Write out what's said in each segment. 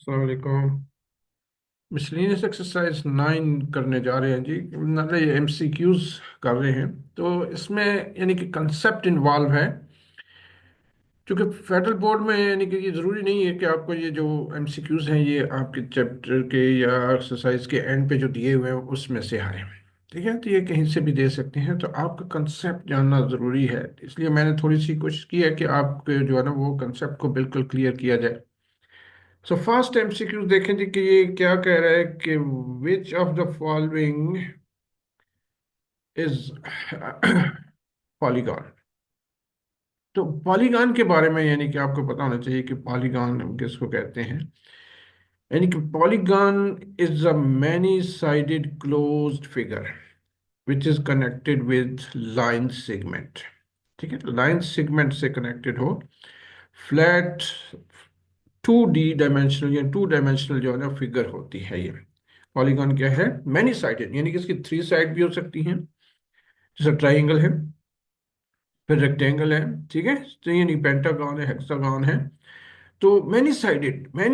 अस्सलाम वालेकुम। Miscellaneous exercise 9 करने जा रहे हैं जी। मतलब ये एमसीक्यूज कर रहे हैं। तो इसमें यानी कि कंसेप्ट इन्वॉल्व है। क्योंकि फेडरल बोर्ड में यानी कि ये ज़रूरी नहीं है कि आपको ये जो एमसीक्यूज हैं ये आपके चैप्टर के या एक्सरसाइज के एंड पे जो दिए हुए हैं उसमें से आए। ठीक है, तो ये कहीं से भी दे सकते हैं। तो आपका कंसेप्ट जानना ज़रूरी है, इसलिए मैंने थोड़ी सी कोशिश की है कि आपके जो है ना वो कंसेप्ट को बिल्कुल क्लियर किया जाए। सो फर्स्ट एमसीक्यू देखें जी कि ये क्या कह रहा है कि which of the following is polygon. तो पॉलीगॉन के बारे में यानी कि आपको पता होना चाहिए कि पॉलीगॉन किसको कहते हैं। यानी कि polygon is a many sided closed figure which is connected with line segment. ठीक है, लाइन सेगमेंट से कनेक्टेड हो। फ्लैट 2D डायमेंशनल या 2 डायमेंशनल जो है ना फिगर होती है ये। पॉलीगॉन क्या है? मैनी साइडेड, यानी कि इसकी 3 साइड भी हो सकती हैं, जैसे ट्राइंगल है, फिर रेक्टेंगल है। ठीक है, तो यानी पेंटागन है, हेक्सागन है। तो मैनी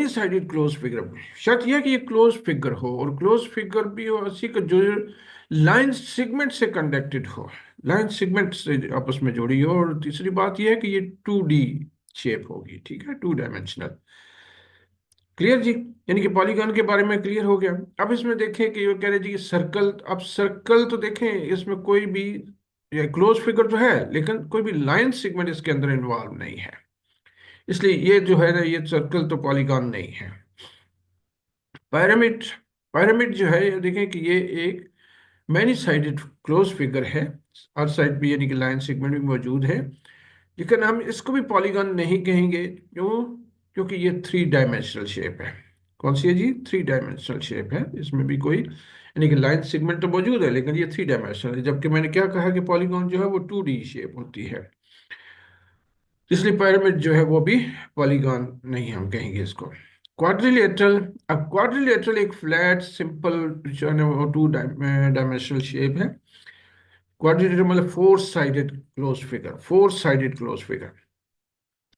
साइडेड क्लोज फिगर, शर्त यह है कि ये क्लोज फिगर हो, और क्लोज फिगर भी हो ऐसी कि जो लाइन सेगमेंट से कंडक्टेड हो, लाइन सेगमेंट से आपस में जुड़ी हो। और तीसरी बात यह है कि ये 2D शेप होगी। ठीक है, 2 डायमेंशनल। क्लियर जी? यानी कि पॉलीगॉन के बारे में क्लियर हो गया। अब इसमें देखें कि ये कह रहे जी सर्कल। अब सर्कल तो देखें, इसमें कोई भी क्लोज फिगर तो है, लेकिन कोई भी लाइन सेगमेंट इसके अंदर इन्वॉल्व नहीं है। इसलिए ये जो है ना, ये सर्कल तो पॉलीगॉन नहीं है। पिरामिड, पिरामिड जो है ये देखें कि ये एक मैनी साइडेड क्लोज फिगर है। हर साइड भी यानी कि लाइन सेगमेंट भी मौजूद है, लेकिन हम इसको भी पॉलीगॉन नहीं कहेंगे। क्यों? क्योंकि ये 3 डायमेंशनल शेप है। कौन सी है जी? 3 डायमेंशनल शेप है। इसमें भी कोई यानी कि लाइन सेगमेंट तो मौजूद है, लेकिन ये 3 डायमेंशनल है। जबकि मैंने क्या कहा कि पॉलीगॉन जो है वो 2D शेप होती है। इसलिए पिरामिड जो है वो भी पॉलीगॉन नहीं हम कहेंगे इसको। क्वाड्रिलेटरल। अब क्वाड्रिलेटरल एक फ्लैट सिंपल जो है ना वो 2 डायमेंशनल शेप है। क्वाड्रिलेटरल मतलब 4 sided close figure, 4 sided close figure.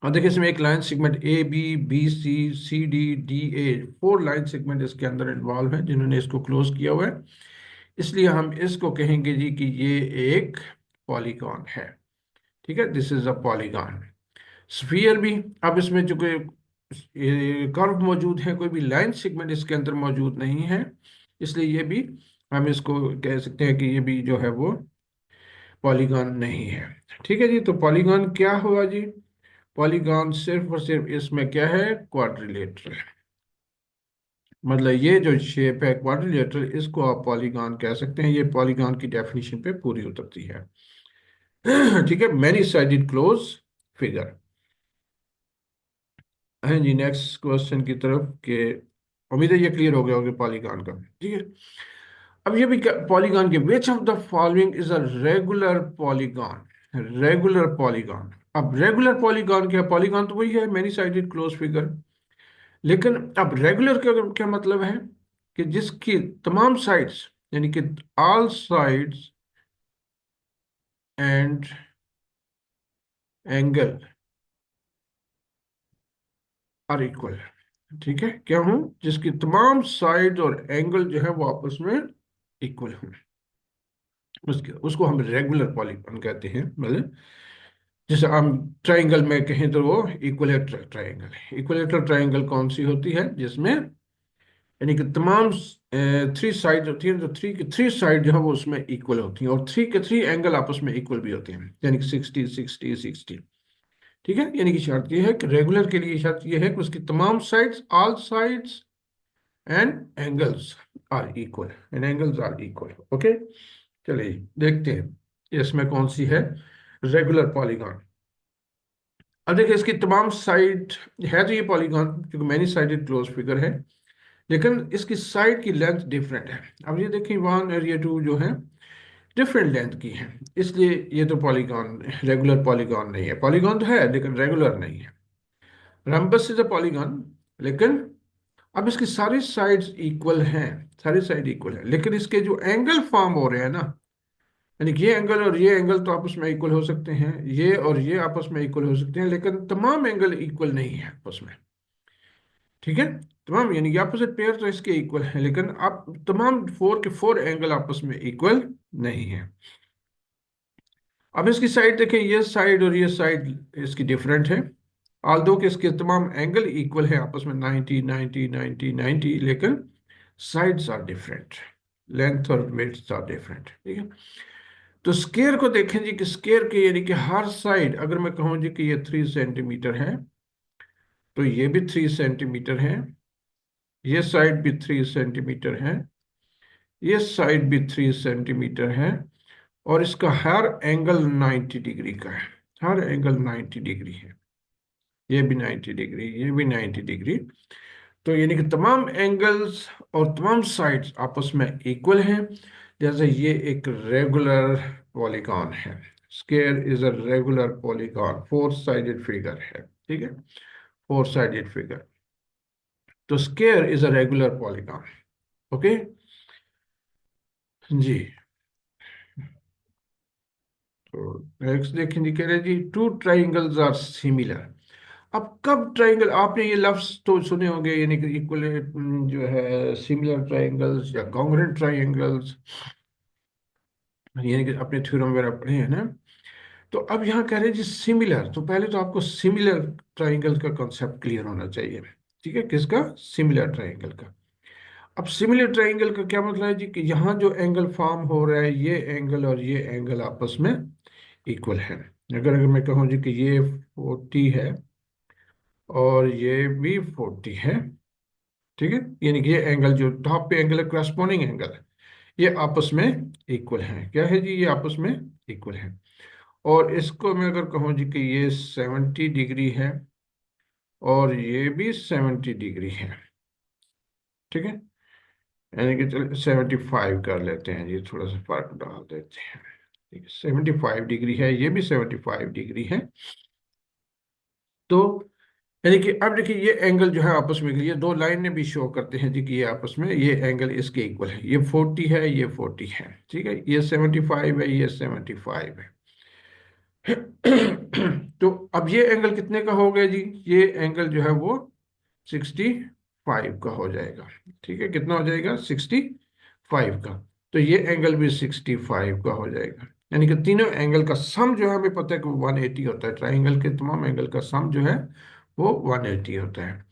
और देखिए इसमें एक line segment AB BC CD DA, 4 line segment इसके अंदर इन्वॉल्व है जिन्होंने इसको क्लोज किया हुआ है। इसलिए हम इसको कहेंगे जी कि ये एक पॉलीगॉन है। ठीक है, this is a polygon. Sphere भी, अब इसमें जो कोई कर्व मौजूद है, कोई भी लाइन सेगमेंट इसके अंदर मौजूद नहीं है, इसलिए ये भी हम इसको कह सकते हैं कि ये भी जो है वो पॉलीगॉन नहीं है। ठीक है जी, तो पॉलीगॉन क्या हुआ जी? पॉलीगॉन सिर्फ और सिर्फ इसमें क्या है? क्वाड्रिलेटरल। मतलब ये जो शेप है क्वाड्रिलेटरल, इसको आप पॉलीगॉन कह सकते हैं। ये पॉलीगॉन की डेफिनेशन पे पूरी उतरती है। ठीक है, मैनी साइडेड क्लोज फिगर। हैं जी, नेक्स्ट क्वेश्चन की तरफ के। उम्मीद है ये क्लियर हो गया होगा पॉलीगॉन का। ठीक है, अब ये भी पॉलीगॉन के which of the following is a regular polygon. Regular polygon. अब रेगुलर पॉलीगॉन क्या? पॉलीगॉन तो वही है, मैनी साइडेड क्लोज फिगर। लेकिन अब रेगुलर का क्या मतलब है? कि जिसकी तमाम साइड्स यानी कि all sides and angle are equal. ठीक है, क्या हूं? जिसकी तमाम साइड और एंगल जो है वो आपस में इक्वल हो, उसके उसको हम रेगुलर पॉलीगॉन कहते हैं। मतलब जैसे हम ट्राइंगल में कहें तो वो इक्विलेटरल ट्राइंगल है। इक्विलेटरल ट्राइंगल कौन सी होती है? जिसमें यानी कि तमाम 3 साइड होती हैं, तो थ्री साइड जो है वो उसमें इक्वल होती हैं, और 3 के 3 एंगल आपस में इक्वल भी होते हैं, यानी कि 60 60 60। ठीक है, यानी कि शर्त ये है कि रेगुलर के लिए शर्त ये है कि उसकी तमाम sides, all sides and angles are equal, and angles are equal. Okay, चलिए देखते हैं इसमें कौन सी है रेगुलर पॉलीगॉन। अब देखिए इसकी तमाम साइड है तो ये पॉलीगॉन, क्योंकि मैनी साइडेड क्लोज फिगर है, लेकिन इसकी साइड की लेंथ डिफरेंट है। अब ये देखिए 1 और ये 2 जो है डिफरेंट लेंथ की है, इसलिए ये तो पॉलीगॉन, रेगुलर पॉलीगॉन नहीं है। पॉलीगॉन तो है लेकिन रेगुलर नहीं है। रम्बस इज अ पॉलीगॉन, लेकिन अब इसकी सारी साइड्स इक्वल हैं, सारी साइड इक्वल है, लेकिन इसके जो एंगल फॉर्म हो रहे हैं ना, यानी कि ये एंगल और ये एंगल तो आपस में इक्वल हो सकते हैं, ये और ये आपस में इक्वल हो सकते हैं, लेकिन तमाम एंगल इक्वल नहीं है आपस में। ठीक है, तमाम, यानी कि अपोजिट पेयर तो इसके इक्वल है, लेकिन आप तमाम फोर के फोर एंगल आपस में इक्वल नहीं है। अब इसकी साइड देखें, ये साइड और ये साइड इसकी डिफरेंट है। आल्दो के इसके तमाम एंगल इक्वल है आपस में 90 90 90 90, लेकिन साइड्स आर डिफरेंट, लेंथ और विड्थ आर डिफरेंट। ठीक है, तो स्केयर को देखें जी कि स्केयर के यानी कि हर साइड अगर मैं कहूँ जी कि ये 3 सेंटीमीटर है, तो ये भी 3 सेंटीमीटर है, ये साइड भी 3 सेंटीमीटर है, ये साइड भी 3 सेंटीमीटर है, और इसका हर एंगल 90 डिग्री का है, हर एंगल 90 डिग्री है, ये भी 90 डिग्री, ये भी 90 डिग्री। तो यानी कि तमाम एंगल्स और तमाम साइड्स आपस में इक्वल हैं। जैसे ये एक रेगुलर पॉलीगॉन है, square is a regular polygon, four sided figure है। ठीक है, फोर साइडेड फिगर, तो square is a regular polygon. Okay जी। तो नेक्स्ट देखें जी, कह रहे जी टू ट्राइंगल्स आर सिमिलर। अब कब ट्राइंगल, आपने ये लफ्ज तो सुने होंगे, यानी कि इक्वल जो है, सिमिलर ट्राइंगल्स या कॉन्ग्रुएंट ट्राइंगल्स, यानी कि अपने थ्योरम वगैरह पढ़े हैं ना। तो अब यहाँ कह रहे हैं जी सिमिलर, तो पहले तो आपको सिमिलर ट्राइंगल का कॉन्सेप्ट क्लियर होना चाहिए। ठीक है, किसका? सिमिलर ट्राइंगल का। अब सिमिलर ट्राइंगल का क्या मतलब है जी कि यहाँ जो एंगल फॉर्म हो रहा है, ये एंगल और ये एंगल आपस में इक्वल है। अगर अगर मैं कहूँ जी कि ये 40 है और ये भी 40 है, ठीक है, यानी कि ये एंगल जो टॉप पे एंगल है, क्रॉसपोंडिंग एंगल है, ये आपस में इक्वल है। क्या है जी? ये आपस में इक्वल है। और इसको मैं अगर कहूँ जी कि ये 70 डिग्री है और ये भी 70 डिग्री है, ठीक है, यानी कि चल 75 कर लेते हैं जी, थोड़ा सा फर्क डाल देते हैं। ठीक है, 75 डिग्री है, ये भी 75 डिग्री है। तो यानी कि अब देखिए ये एंगल जो है आपस में, ये दो लाइनें भी शो करते हैं जी कि ये आपस में ये एंगल इसके इक्वल है। ये 40 है, ये 40 है, ठीक है, ये 75 है, ये 75 है। तो अब ये एंगल कितने का हो गया जी? ये एंगल जो है वो 65 का हो जाएगा। ठीक है, कितना हो जाएगा? 65 का। तो ये एंगल भी 65 का हो जाएगा, यानी कि तीनों एंगल का सम जो है, हमें पता है कि वो 180 होता है। ट्राइंगल के तमाम एंगल का सम जो है वो 180 होता है।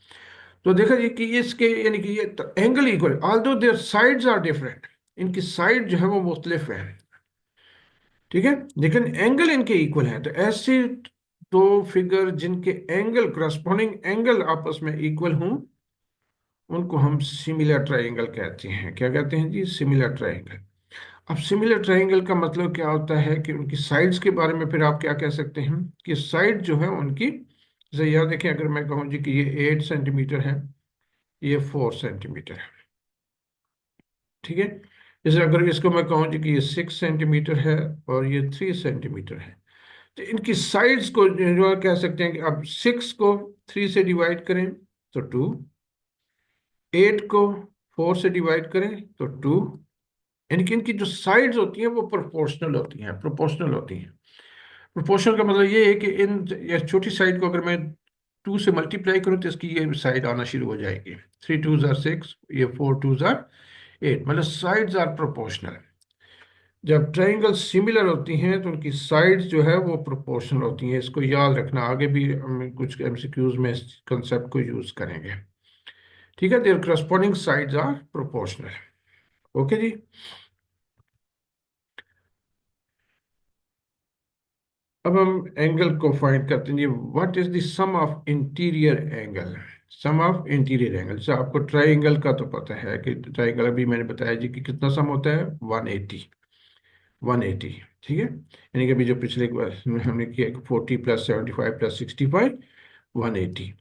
तो देखा जी कि इसके यानी कि ये angle equal, although their sides are different, इनकी साइड जो है वो मुख्तलिफ है, ठीक है, लेकिन एंगल इनके इक्वल है। तो ऐसे दो फिगर जिनके एंगल, करस्पॉन्डिंग एंगल आपस में इक्वल हों, उनको हम सिमिलर ट्राइंगल कहते हैं। क्या कहते हैं जी? Similar triangle. अब सिमिलर ट्राइंगल का मतलब क्या होता है कि उनकी साइड्स के बारे में फिर आप क्या कह सकते हैं कि साइड जो है उनकी, जैसे यहाँ देखें, अगर मैं कहूँ जी कि ये 8 सेंटीमीटर है, ये 4 सेंटीमीटर है, ठीक है। जैसे अगर इसको मैं कहूँ जी कि ये 6 सेंटीमीटर है और ये 3 सेंटीमीटर है, तो इनकी साइड्स को जो है कह सकते हैं कि अब 6 को 3 से डिवाइड करें तो 2, 8 को 4 से डिवाइड करें तो 2, यानी कि इनकी जो साइड्स होती हैं वो प्रोपोर्शनल होती हैं, प्रोपोर्शनल होती हैं। प्रोपोर्शनल का मतलब ये है कि इन, ये छोटी साइड को अगर मैं 2 से मल्टीप्लाई करूँ तो इसकी ये साइड आना शुरू हो जाएगी। 3 2 जार 6, ये 4 2 जार 8, मतलब साइड्स आर प्रोपोर्शनल। जब ट्राइंगल सिमिलर होती हैं तो उनकी साइड्स जो है वो प्रोपोर्शनल होती हैं। इसको याद रखना, आगे भी हम कुछ एमसीक्यूज में इस कंसेप्ट को यूज करेंगे। ठीक है, their corresponding sides are proportional. Okay जी। अब हम एंगल को फाइंड करते हैं जी। What is the sum of interior angle? Sum of interior angle से आपको ट्राइंगल का तो पता है कि ट्राइंगल, अभी मैंने बताया जी कि कितना सम होता है, 180, 180, ठीक है, यानी कि अभी जो पिछले क्वेश्चन में हमने किया 40 + 75 + 65, 180।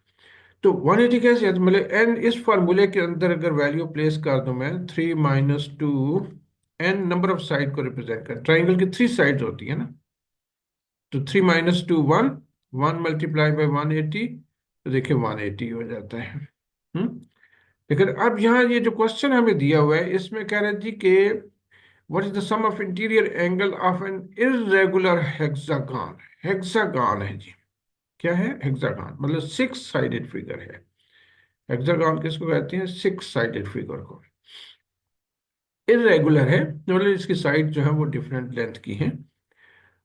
तो 180 कैसे है? तो मतलब एन, इस फार्मूले के अंदर अगर वैल्यू प्लेस कर दूं मैं, 3 - 2, एन नंबर ऑफ साइड को रिप्रेजेंट कर, ट्राइंगल की 3 साइड्स होती है ना, तो 3 - 2 1, 1 मल्टीप्लाई बाई 180, तो देखिए 180 हो जाता है। लेकिन अब यहाँ ये जो क्वेश्चन हमें दिया हुआ है, इसमें कह रहे हैं जी कि what is the sum of interior angle of an irregular hexagon. Hexagon है जी, क्या है? हेक्सागन मतलब 6 साइडेड फिगर है। हेक्सागन किसको कहते हैं? सिक्स साइडेड फिगर को। इरेगुलर है मतलब इसकी साइड जो है वो डिफरेंट लेंथ की है,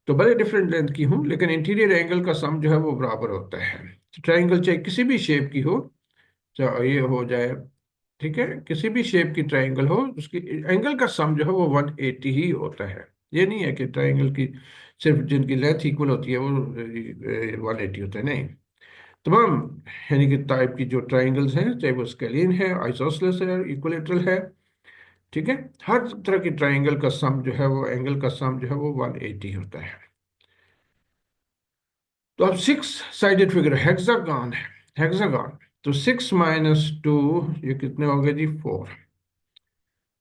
तो भले डिफरेंट लेंथ की हो लेकिन इंटीरियर एंगल का सम जो है वो बराबर होता है। ट्राइंगल चाहे किसी भी शेप की हो, चाहे ये हो जाए, ठीक है, किसी भी शेप की ट्राइंगल हो, उसकी एंगल का सम जो है वो 180 ही होता है। ये नहीं है कि ट्राइंगल की सिर्फ जिनकी लेंथ इक्वल होती है वो 180 होता है, नहीं। तमाम यानी कि टाइप की जो ट्राइंगल्स हैं, चाहे वो स्केलियन है, आइसोसेलेस है, इक्विलेटरल है, ठीक है, हर तरह की ट्राइंगल का सम जो है वो एंगल का सम जो है वो 180 होता है। तो अब सिक्स साइडेड फिगर हेक्सागन है, हेक्सागन, तो 6 - 2 ये कितने हो गए जी? 4।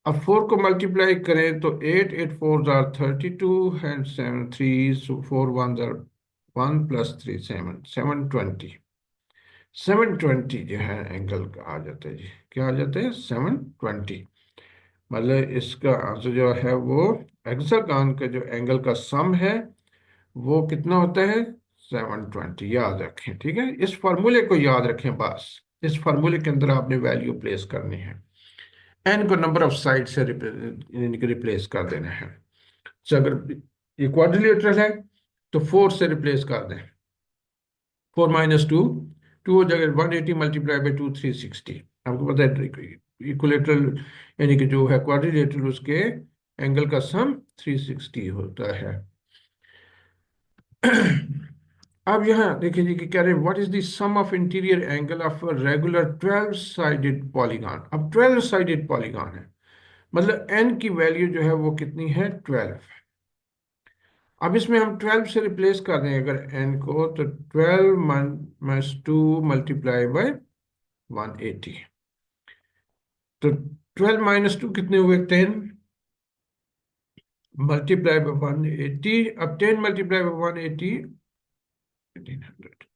अब 4 को मल्टीप्लाई करें तो 8 8 4 32 एंड 7 3 4 1 1 प्लस 3 7 720। 720 जो है एंगल का आ जाता है जी, क्या आ जाता है? 720। मतलब इसका आंसर जो है वो हेक्सागन का जो एंगल का सम है वो कितना होता है? 720। याद रखें, ठीक है, इस फार्मूले को याद रखें बस। इस फार्मूले के अंदर आपने वैल्यू प्लेस करनी है, एन को नंबर ऑफ साइड से रिप्लेस कर देना है। तो अगर ये क्वाड्रिलेटरल है तो 4 से रिप्लेस कर दें। 4 - 2 2 हो जाएगा, 180 मल्टीप्लाई बाई 2 360। आपको पता है इक्विलेटरल यानी कि जो है क्वाड्रिलेटरल उसके एंगल का सम 360 होता है। अब यहाँ देखिए जी कि कह रहे हैं what is the sum of interior angle of regular 12 sided polygon. अब 12 साइडेड पॉलीगॉन है मतलब एन की वैल्यू जो है वो कितनी है? 12। अब इसमें हम 12 से रिप्लेस कर दें अगर एन को, तो 12 - 2 मल्टीप्लाई बाय 180। तो 12 - 2 कितने हुए? 10 मल्टीप्लाई बाय 180। अब 10 मल्टीप्लाई बाय 180 1800।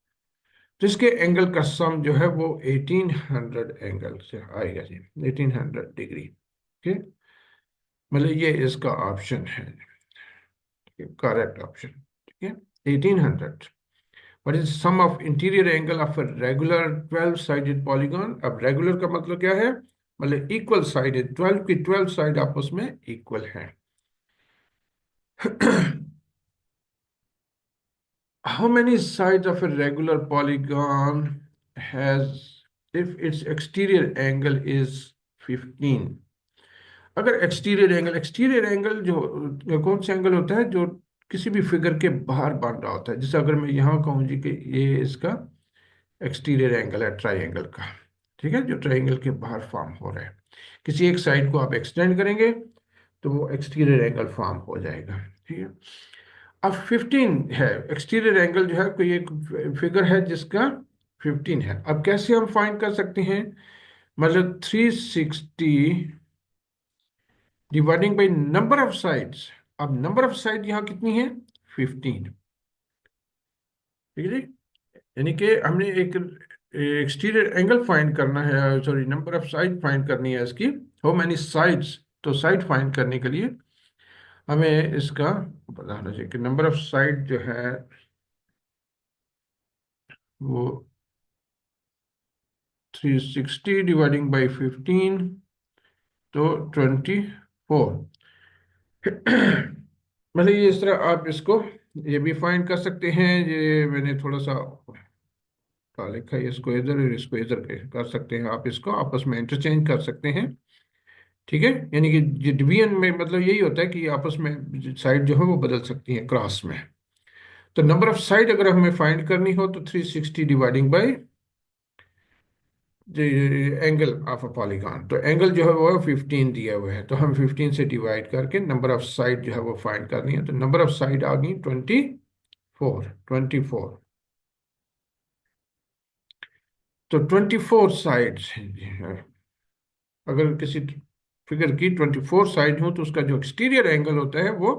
तो इसके एंगल का सम जो है वो 1800 एंगल से आएगा जी, 1800 डिग्री। ठीक, मतलब ये इसका ऑप्शन है, करेक्ट ऑप्शन, ठीक है, 1800। What is sum of interior angle of a regular 12 sided polygon. अब रेगुलर का मतलब क्या है? मतलब इक्वल साइडेड, 12 की 12 साइड आपस में इक्वल है। How many sides of a regular polygon has if its exterior angle is 15? अगर एक्सटीरियर एंगल जो कौन सा एंगल होता है जो किसी भी फिगर के बाहर बन रहा होता है, जैसे अगर मैं यहाँ कहूँ जी कि ये इसका एक्सटीरियर एंगल है ट्राइंगल का, ठीक है, जो ट्राइंगल के बाहर फॉर्म हो रहा है, किसी एक साइड को आप एक्सटेंड करेंगे तो वो एक्सटीरियर एंगल फॉर्म हो जाएगा, ठीक है। अब 15 है एक्सटीरियर एंगल जो है, कोई एक फिगर है जिसका 15 है। अब कैसे हम फाइंड कर सकते हैं? मतलब 360 dividing by number of sides. अब नंबर ऑफ साइड यहाँ कितनी है? 15, ठीक है जी। यानी कि हमने एक एक्सटीरियर एंगल फाइंड करना है, sorry number of side find करनी है इसकी। हाउ मैनी साइड्स, तो साइड फाइंड करने के लिए हमें इसका पता होना चाहिए कि नंबर ऑफ साइड जो है वो 360 डिवाइडिंग बाई 15 तो 24। मतलब ये इस तरह आप इसको ये भी फाइंड कर सकते हैं। ये मैंने थोड़ा सा क्या लिखा है, इसको इधर और इसको इधर कर सकते हैं, आप इसको आपस में इंटरचेंज कर सकते हैं, ठीक है। यानी कि डिवीजन में मतलब यही होता है कि आपस में साइड जो है वो बदल सकती है क्रॉस में। तो नंबर ऑफ साइड अगर हमें फाइंड करनी हो तो 360 dividing by angle of a polygon, तो एंगल जो है वो 15 दिया हुआ है, तो हम 15 से डिवाइड करके नंबर ऑफ साइड जो है वो फाइंड करनी है। तो नंबर ऑफ साइड आ गई 24। तो 24 साइड्स अगर किसी फिगर की 24 साइड हो तो उसका जो एक्सटीरियर एंगल होता है वो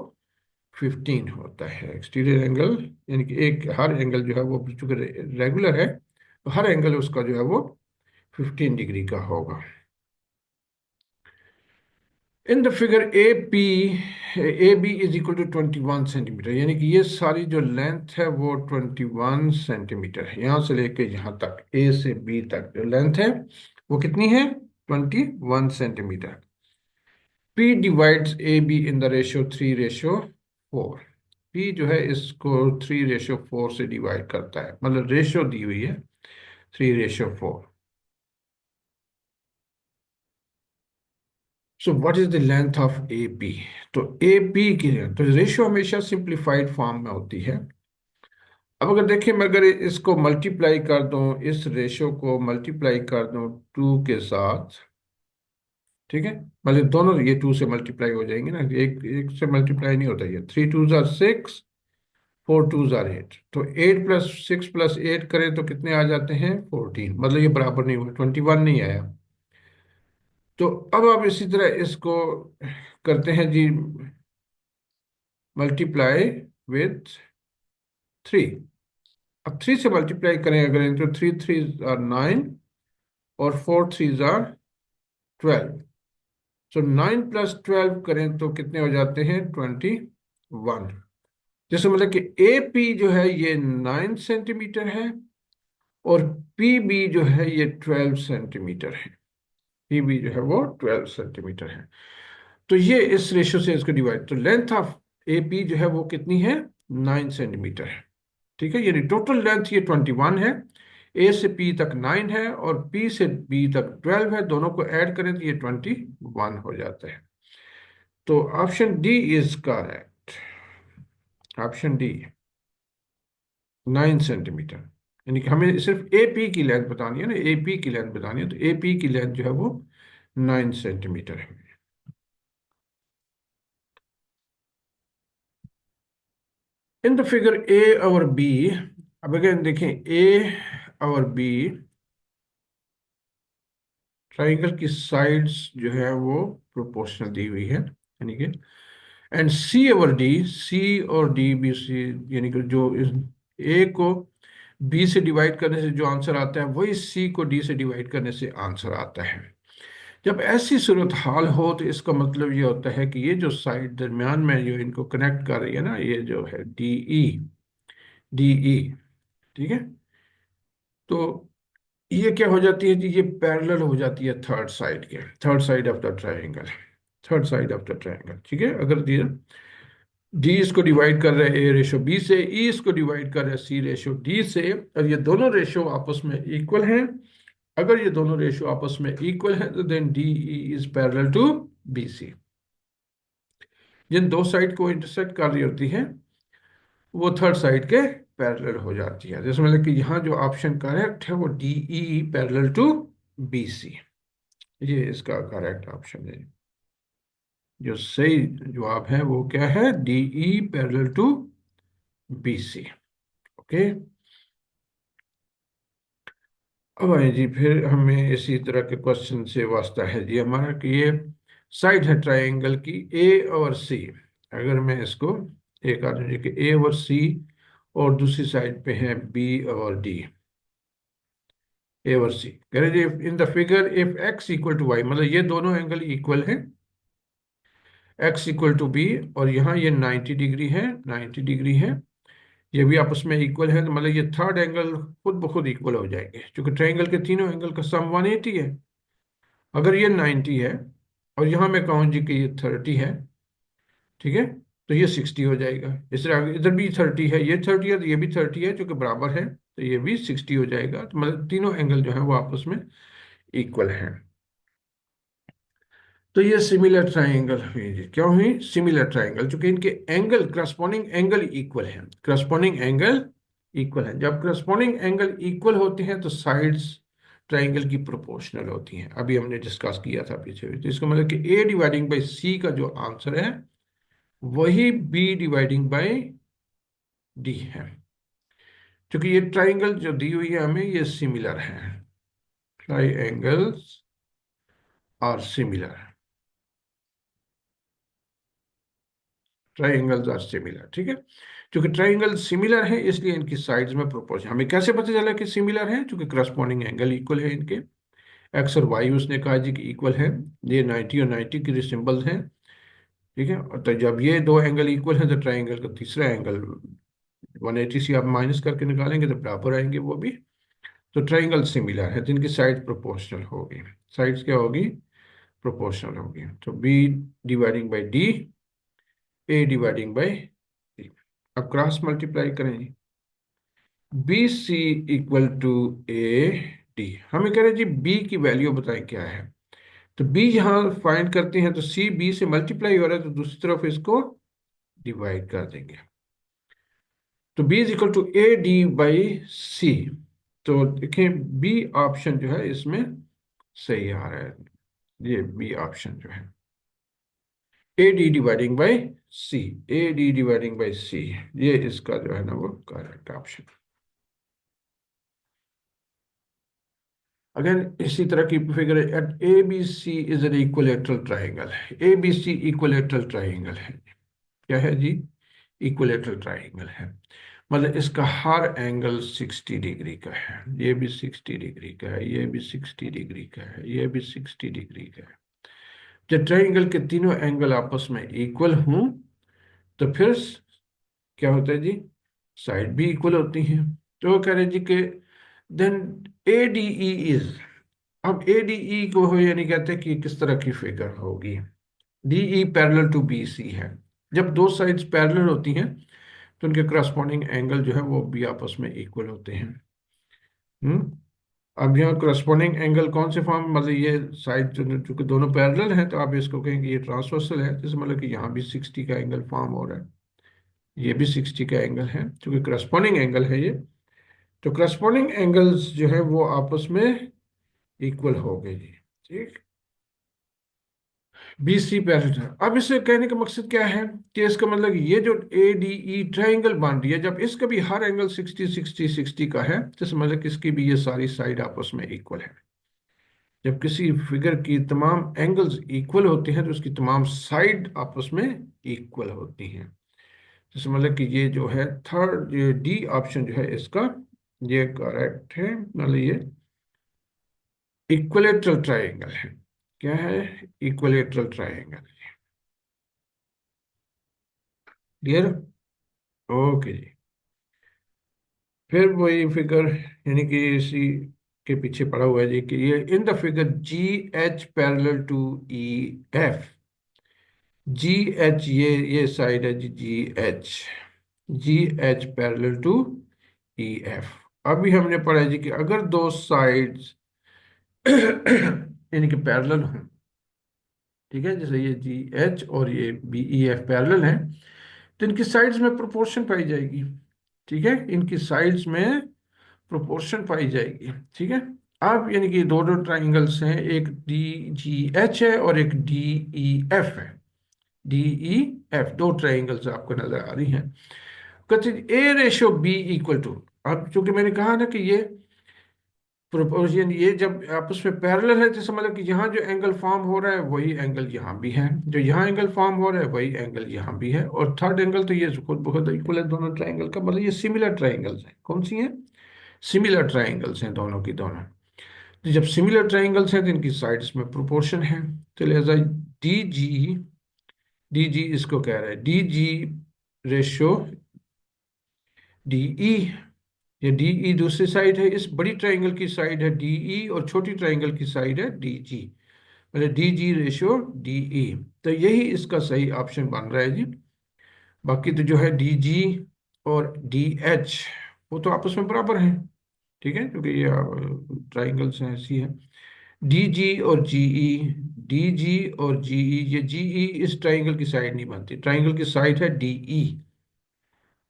15 होता है। एक्सटीरियर एंगल यानी कि एक हर एंगल जो है वो चूंकि रेगुलर है तो हर एंगल उसका जो है वो 15 डिग्री का होगा। In the figure A B is equal to 21 centimetre, यानी कि ये सारी जो लेंथ है वो 21 सेंटीमीटर है। यहां से लेके यहां तक, ए से बी तक जो लेंथ है वो कितनी है? 21 centimetre. P divides A be in the ratio 3:4। P जो है इसको 3:4 से डिवाइड करता है, मतलब रेशियो दी हुई है 3:4। So what is the length of A B? तो ए बी की तो रेशियो हमेशा सिंप्लीफाइड फॉर्म में होती है। अब अगर देखिए, मैं अगर इसको मल्टीप्लाई कर दूं, इस रेशियो को मल्टीप्लाई कर दूं 2 के साथ, ठीक है, मतलब दोनों ये 2 से मल्टीप्लाई हो जाएंगे ना, एक एक से मल्टीप्लाई नहीं होता। ये 3 2 6, 4 2 8, तो 8 + 6 + 8 करें तो कितने आ जाते हैं? 14। मतलब ये बराबर नहीं हुआ, 21 नहीं आया। तो अब आप इसी तरह इसको करते हैं जी, मल्टीप्लाई विथ 3। अब 3 से मल्टीप्लाई करें अगर, तो 3 3 9 और 4 3 12। सो 9 + 12 करें तो कितने हो जाते हैं? 21। जैसे मतलब कि ए पी जो है ये 9 सेंटीमीटर है, और पी बी जो है ये 12 सेंटीमीटर है। पी बी जो है वो 12 सेंटीमीटर है। तो ये इस रेशियो से इसको डिवाइड, तो लेंथ ऑफ ए पी जो है वो कितनी है? 9 सेंटीमीटर है। ठीक है, यानी टोटल लेंथ ये 21 है। ए से पी तक 9 है और पी से बी तक 12 है, दोनों को ऐड करें तो ये 21 हो जाता है। तो option D is correct. Option D 9 centimetre, यानी कि हमें सिर्फ ए पी की लेंथ बतानी है ना, ए पी की लेंथ बतानी है, तो ए पी की लेंथ जो है वो 9 सेंटीमीटर है। इन द फिगर ए और बी, अब अगेन देखें, ए और बी ट्राइंगल की साइड्स जो है वो प्रोपोर्शनल दी हुई है, यानी कि एंड सी और डी, सी और डी बी सी, यानी कि जो इस ए को बी से डिवाइड करने से जो आंसर आता है वही सी को डी से डिवाइड करने से आंसर आता है। जब ऐसी सूरत हाल हो तो इसका मतलब ये होता है कि ये जो साइड दरमियान में जो इनको कनेक्ट कर रही है ना, ये जो है डी ई, डी ई, ठीक है, तो ये क्या हो जाती है जी? ये पैरेलल हो जाती है थर्ड साइड के, third side of the triangle, third side of the triangle. ठीक है, अगर ये डी इसको डिवाइड कर रहे हैं ए रेशो बी से, ई इसको डिवाइड कर रहे हैं सी रेशो डी से, और ये दोनों रेशो आपस में इक्वल हैं। अगर ये दोनों रेशो आपस में इक्वल हैं तो then D E is parallel to B C. जिन दो साइड को इंटरसेक्ट कर रही होती है वो थर्ड साइड के पैरेलल हो जाती है। जैसे मतलब कि यहाँ जो ऑप्शन करेक्ट है वो D E parallel to B C, ये इसका करेक्ट ऑप्शन है। जो सही जवाब है वो क्या है? D E parallel to B C. Okay, अब आए जी, फिर हमें इसी तरह के क्वेश्चन से वास्ता है जी हमारा, कि ये साइड है ट्रायंगल की ए और सी। अगर मैं इसको एक आदमी कि ए और सी, और दूसरी साइड पे है बी और डी, ए और सी, कह रहे जी in the figure if x equal to y, मतलब ये दोनों एंगल इक्वल हैं, एक्स इक्वल टू बी, और यहाँ ये 90 डिग्री है, 90 डिग्री है, ये भी आपस में इक्वल है, तो मतलब ये थर्ड एंगल खुद ब खुद इक्वल हो जाएंगे, क्योंकि ट्रायंगल के तीनों एंगल का सम 180 है। अगर ये 90 है और यहाँ मैं कहूँ जी कि ये 30 है, ठीक है, तो ये 60 हो जाएगा। इस तरह इधर भी 30 है, ये 30 है, तो ये भी 30 है, जो कि बराबर है, तो ये भी 60 हो जाएगा। तो मतलब तीनों एंगल जो है वो आपस में इक्वल हैं। तो ये सिमिलर ट्राइंगल हुई, क्यों हुई सिमिलर ट्राइंगल? चूंकि इनके एंगल, करस्पॉन्डिंग एंगल इक्वल है, करस्पॉन्डिंग एंगल इक्वल है। जब करस्पॉन्डिंग एंगल इक्वल होते हैं तो साइड्स ट्राइंगल की प्रोपोर्शनल होती हैं। अभी हमने डिस्कस किया था पीछे भी। तो इसका मतलब कि ए डिवाइडिंग बाई सी का जो आंसर है वही बी डिवाइडिंग बाई डी है, क्योंकि ये ट्राइंगल जो दी हुई है हमें ये सिमिलर है, triangles are similar, triangles are similar, ठीक है। क्योंकि ट्राइंगल सिमिलर है इसलिए इनकी साइड्स में प्रोपोर्शन। हमें कैसे पता चला कि सिमिलर है? क्योंकि करस्पॉन्डिंग एंगल इक्वल है इनके। एक्स और वाई उसने कहा जी कि इक्वल है, ये 90 और 90 के सिंबल्स हैं। ठीक है, और तो जब ये दो एंगल इक्वल हैं तो ट्राइंगल का तीसरा एंगल 180 से आप माइनस करके निकालेंगे तो बराबर आएंगे वो भी। तो ट्राइंगल सिमिलर है, जिनकी साइड प्रोपोर्शनल होगी। साइड्स क्या होगी? प्रोपोर्शनल होगी। तो B dividing by D, A dividing by D. अब क्रॉस मल्टीप्लाई करेंगे, B C equal to A D. हमें कह रहे हैं जी बी की वैल्यू बताएं क्या है। तो बी यहाँ फाइंड करते हैं तो सी बी से मल्टीप्लाई हो रहा है, तो दूसरी तरफ इसको डिवाइड कर देंगे। तो b is equal to A d by c. तो देखें बी ऑप्शन जो है इसमें सही आ रहा है, ये बी ऑप्शन जो है a d dividing by c, a d dividing by c, ये इसका जो है ना वो करेक्ट ऑप्शन। अगर इसी तरह की figure at A B C is an equilateral triangle, A B C equilateral triangle है। क्या है जी? इक्विलेटरल ट्राइंगल है, मतलब इसका हर एंगल 60 डिग्री का है। ये भी 60 डिग्री का है, ये भी 60 डिग्री का है, ये भी 60 डिग्री का है। जब ट्राइंगल के तीनों एंगल आपस में इक्वल हों तो फिर क्या होता है जी? साइड भी इक्वल होती हैं। तो वो कह रहे जी कि then A D E is, अब ए डी ई को हो यानी कहते हैं कि किस तरह की फिगर होगी। D E parallel to B C है। जब दो साइड्स पैरेलल होती हैं तो उनके करस्पॉन्डिंग एंगल जो है वो भी आपस में इक्वल होते हैं। हम्म। अब यहाँ करस्पॉन्डिंग एंगल कौन से फॉर्म, मतलब ये साइड जो चूंकि दोनों पैरेलल हैं तो आप इसको कहेंगे ये ट्रांसवर्सल है, जैसे मतलब कि यहाँ भी 60 का एंगल फॉर्म हो रहा है, ये भी 60 का एंगल है, क्योंकि करस्पॉन्डिंग एंगल है ये। तो करस्पॉन्डिंग एंगल्स जो है वो आपस में इक्वल हो गए जी। ठीक, बी सी पैरेलल है। अब इसे कहने का मकसद क्या है कि इसका मतलब ये जो ए डी ई ट्राइंगल बन रही है, जब इसका भी हर एंगल 60 60 60 का है तो समझ कि इसकी भी ये सारी साइड आपस में इक्वल है। जब किसी फिगर की तमाम एंगल्स इक्वल होते हैं तो उसकी तमाम साइड आपस में इक्वल होती हैं। जैसे मतलब कि ये जो है थर्ड, ये डी ऑप्शन जो है इसका ये करेक्ट है, मतलब ये इक्विलेटरल ट्राइंगल है। क्या है? Equilateral triangle. क्लियर? ओके जी। फिर वही फिगर, यानी कि इसी के पीछे पड़ा हुआ है जी कि ये in the figure G H parallel to E F. G H, ये साइड है जी, G H, G H parallel to E F. अभी हमने पढ़ा है जी कि अगर दो साइड्स यानी कि पैरेलल हों, ठीक है, जैसे ये जी एच और ये बी ई एफ पैरेलल हैं, तो इनकी साइड्स में प्रोपोर्शन पाई जाएगी। ठीक है, इनकी साइड्स में प्रोपोर्शन पाई जाएगी। ठीक है, अब यानी कि दो दो ट्राइंगल्स हैं, एक डी जी एच है और एक डी ई एफ है। डी ई एफ दो ट्राइंगल्स आपको नजर आ रही हैं। कहते ए रेशो बी इक्वल टू, अब चूंकि मैंने कहा ना कि ये प्रोपोर्शन, ये जब आपस में पैरेलल है तो मतलब कि यहाँ जो एंगल फॉर्म हो रहा है वही एंगल यहाँ भी है, जो यहाँ एंगल फॉर्म हो रहा है वही एंगल यहाँ भी है, और थर्ड एंगल तो ये खुद बहुत इक्वल है दोनों ट्राइंगल का, मतलब ये सिमिलर ट्राइंगल्स हैं। कौन सी हैं? सिमिलर ट्राइंगल्स हैं दोनों की दोनों। तो जब सिमिलर ट्राइंगल्स हैं तो इनकी साइड्स में प्रोपोर्शन है। तो लिहाजा डी जी, डी जी इसको कह रहा है D G ratio D E. ये डी ई दूसरी साइड है, इस बड़ी ट्राइंगल की साइड है डी ई और छोटी ट्राइंगल की साइड है डी जी, मतलब D G ratio D E. तो यही इसका सही ऑप्शन बन रहा है जी। बाकी तो जो है डी जी और डी एच वो तो आपस में बराबर हैं। ठीक है, क्योंकि ये ट्राइंगल्स हैं, ऐसी है। डी जी और जीई, डी जी और जीई, ये जीई इस ट्राइंगल की साइड नहीं बनती, ट्राइंगल की साइड है डीई,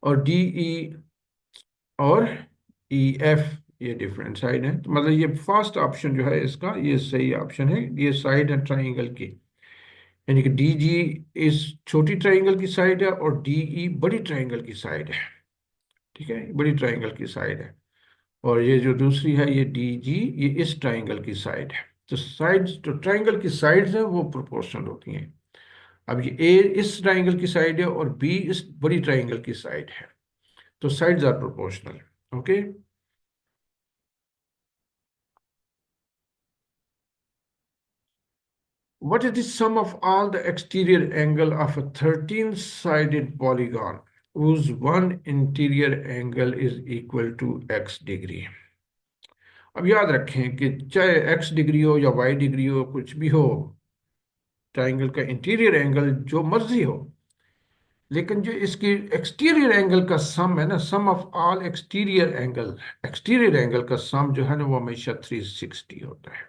और डीई और ई एफ ये डिफरेंट साइड है। तो मतलब ये फर्स्ट ऑप्शन जो है इसका ये सही ऑप्शन है, ये साइड है ट्राइंगल की, यानी कि डी जी इस छोटी ट्राइंगल की साइड है और डीई बड़ी ट्राइंगल की साइड है। ठीक है, बड़ी ट्राइंगल की साइड है, और ये जो दूसरी है ये डी जी, ये इस ट्राइंगल की साइड है। तो साइड्स, जो ट्राइंगल की साइड्स हैं वो प्रोपोर्शनल होती हैं। अब ये ए इस ट्राइंगल की साइड है और बी इस बड़ी ट्राइंगल की साइड है, तो sides are proportional. Okay. What is the sum of all the exterior angle of a 13-sided polygon whose one interior angle is equal to x degree? अब याद रखें कि चाहे x डिग्री हो या y डिग्री हो, कुछ भी हो, ट्राइंगल का इंटीरियर एंगल जो मर्जी हो, लेकिन जो इसकी एक्सटीरियर एंगल का सम है ना, सम ऑफ ऑल एक्सटीरियर एंगल का सम जो है ना, वो हमेशा 360 होता है।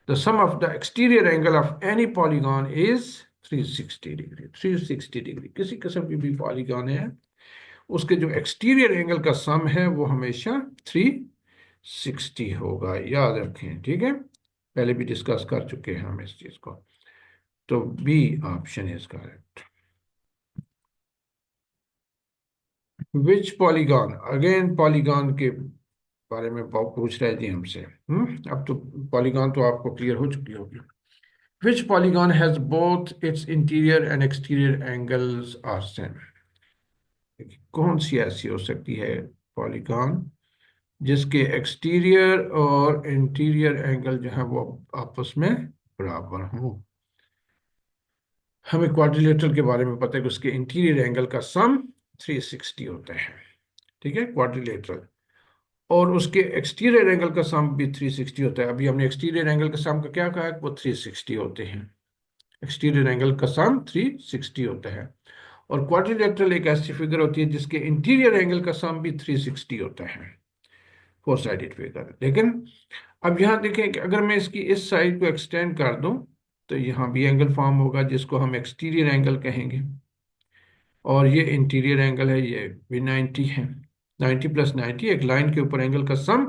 The sum of the exterior angle of any polygon is 360 degree. 360 degree किसी किस्म की भी पॉलीगॉन है, उसके जो एक्सटीरियर एंगल का सम है वो हमेशा 360 होगा, याद रखें। ठीक है, पहले भी डिस्कस कर चुके हैं हम इस चीज को। तो B option is correct. Which polygon, again polygon के बारे में पूछ रहे जी हमसे। अब तो पॉलीगॉन तो आपको क्लियर हो चुकी होगी। Which polygon has both its interior and exterior angles are same? कौन सी ऐसी हो सकती है पॉलीगॉन जिसके एक्सटीरियर और इंटीरियर एंगल जो है वो आपस में बराबर हो? हमें क्वाड्रिलेटरल के बारे में पता है कि उसके इंटीरियर एंगल का सम 360 होता है। ठीक है, क्वाड्रिलेटरल, और उसके एक्सटीरियर एंगल का सम भी 360 होता है। अभी हमने एक्सटीरियर एंगल का सम का क्या कहा है, वो 360 होते हैं। एक्सटीरियर एंगल का सम 360 होता है। और क्वाड्रिलेटरल एक ऐसी फिगर होती है जिसके इंटीरियर एंगल का सम भी 360 होता है, फोर साइडेड फिगर। लेकिन अब यहाँ देखें कि अगर मैं इसकी इस साइड को एक्सटेंड कर दूं तो यहाँ भी एंगल फॉर्म होगा जिसको हम एक्सटीरियर एंगल कहेंगे, और ये इंटीरियर एंगल है, ये भी 90 है। 90 प्लस 90, एक लाइन के ऊपर एंगल का सम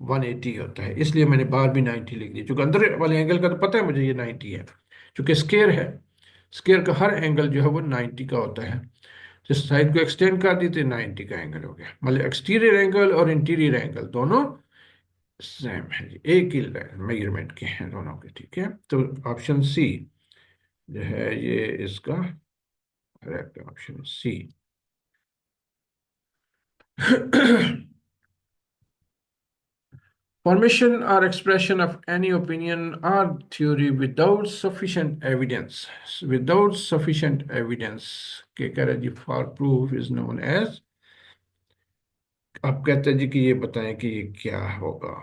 180 होता है, इसलिए मैंने बाहर भी 90 लिख दिया। चूंकि अंदर वाले एंगल का तो पता है मुझे ये 90 है, चूंकि स्केयर है, स्केयर का हर एंगल जो है वो 90 का होता है। जिस साइड को एक्सटेंड कर दी तो 90 का एंगल हो गया। मतलब एक्सटीरियर एंगल और इंटीरियर एंगल दोनों सेम है जी, एक ही मेजरमेंट के हैं दोनों के। ठीक है, तो ऑप्शन सी जो है ये इसका correct option C. Formation or expression of any opinion or theory without sufficient evidence. Without sufficient evidence के कह रहे जी for proof is known as, आप कहते हैं जी कि ये बताएं कि ये क्या होगा।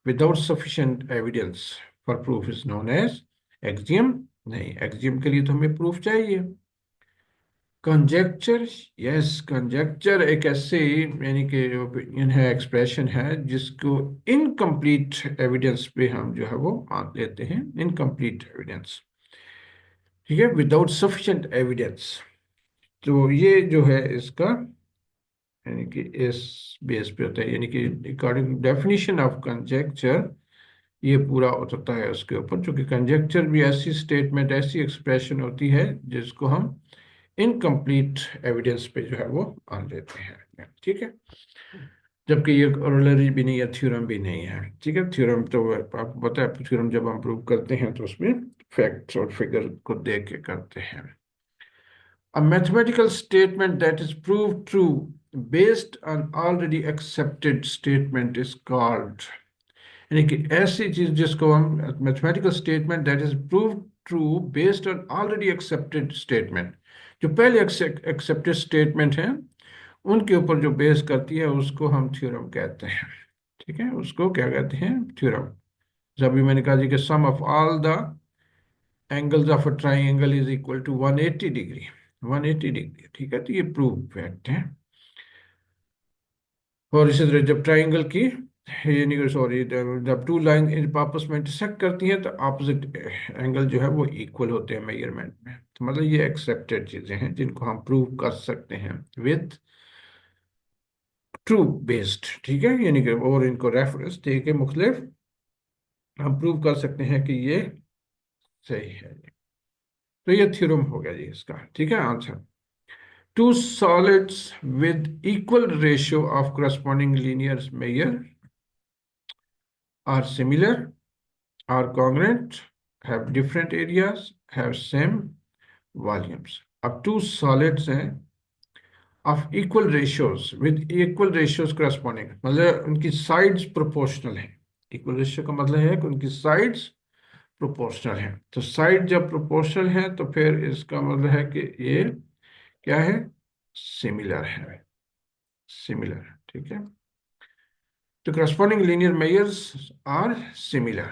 Without sufficient evidence for proof is known as axiom। नहीं, axiom के लिए तो हमें proof चाहिए। कंजेक्चर, यस, कंजेक्चर एक ऐसे यानी कि ओपिनियन है, एक्सप्रेशन है जिसको इनकम्प्लीट एविडेंस पे हम जो है वो मान लेते हैं, इनकम्प्लीट एविडेंस। ठीक है, विदाउट सफिशिएंट एविडेंस। तो ये जो है इसका यानी कि इस बेस पे होता है, यानी कि अकॉर्डिंग डेफिनेशन ऑफ कंजेक्चर ये पूरा उतरता है उसके ऊपर। क्योंकि कंजेक्चर भी ऐसी स्टेटमेंट, ऐसी एक्सप्रेशन होती है जिसको हम इनकम्प्लीट एविडेंस पे जो है वो मान लेते हैं। ठीक है, जबकि ये कोरोलरी भी नहीं है, थ्योरम भी नहीं है। ठीक है, थ्योरम तो आपको पता है, थ्योरम जब हम प्रूव करते हैं तो उसमें फैक्ट्स और फिगर को देख के करते हैं। A mathematical statement that is proved true based on already accepted statement is called, यानी कि ऐसी चीज जिसको हम mathematical statement that is prove true based on already accepted statement, जो पहले एक्सेप्टेड स्टेटमेंट है उनके ऊपर जो बेस करती है उसको हम थ्योरम कहते हैं। ठीक है, उसको क्या कहते हैं, थ्योरम। जब भी मैंने कहा जी कि sum of all the angles of a triangle is equal to 180 degree, 180 degree. ठीक है, तो ये प्रूव फैक्ट है। और इसी तरह जब ट्राइंगल की यानी सॉरी जब टू लाइन आपस में इंटरसेक्ट करती हैं तो ऑपोजिट एंगल जो है वो इक्वल होते हैं मेजरमेंट में। तो मतलब ये एक्सेप्टेड चीजें हैं जिनको हम प्रूव कर सकते हैं विद ट्रू बेस्ड। ठीक है, यानी कि और इनको रेफरेंस दे के मुख्तलिफ हम प्रूव कर सकते हैं कि ये सही है। तो ये थ्योरम हो गया जी इसका। ठीक है, answer. Two solids with equal ratio of corresponding linear measure are similar, are congruent, have different areas, have same volumes. अब two solids हैं of equal ratios with equal ratios corresponding, मतलब उनकी sides proportional है। Equal ratio का मतलब है कि उनकी sides प्रोपोर्शनल है। तो साइड जब प्रोपोर्शनल है तो फिर इसका मतलब है कि ये क्या है, सिमिलर है, सिमिलर, ठीक है। तो corresponding linear measures are similar,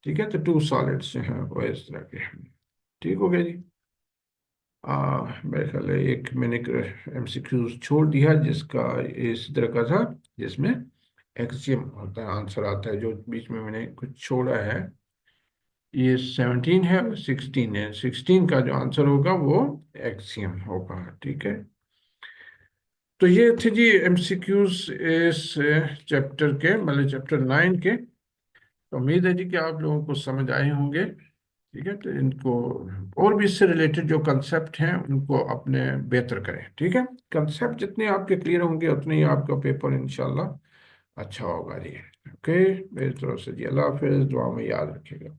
ठीक है। तो टू सॉलिड्स जो हैं वो इस तरह के हैं। ठीक हो गया जी। मेरे ख्याल है एक मैंने एमसीक्यू छोड़ दिया जिसका इस तरह का था, जिसमें एक्सियम होता है, आंसर आता है, जो बीच में मैंने कुछ छोड़ा है। ये 17 है और 16 है, 16 का जो आंसर होगा वो एक्सियम होगा, ठीक है। तो ये थे जी एमसीक्यूज इस चैप्टर के, मतलब चैप्टर 9 के। तो उम्मीद है जी कि आप लोगों को समझ आए होंगे, ठीक है। तो इनको और भी इससे रिलेटेड जो कंसेप्ट हैं उनको अपने बेहतर करें, ठीक है। कंसेप्ट जितने आपके क्लियर होंगे उतने ही आपका पेपर इंशाल्लाह अच्छा होगा जी। ओके, मेरी तरफ से जी अल्लाह हाफिज़, दुआ में याद रखिएगा।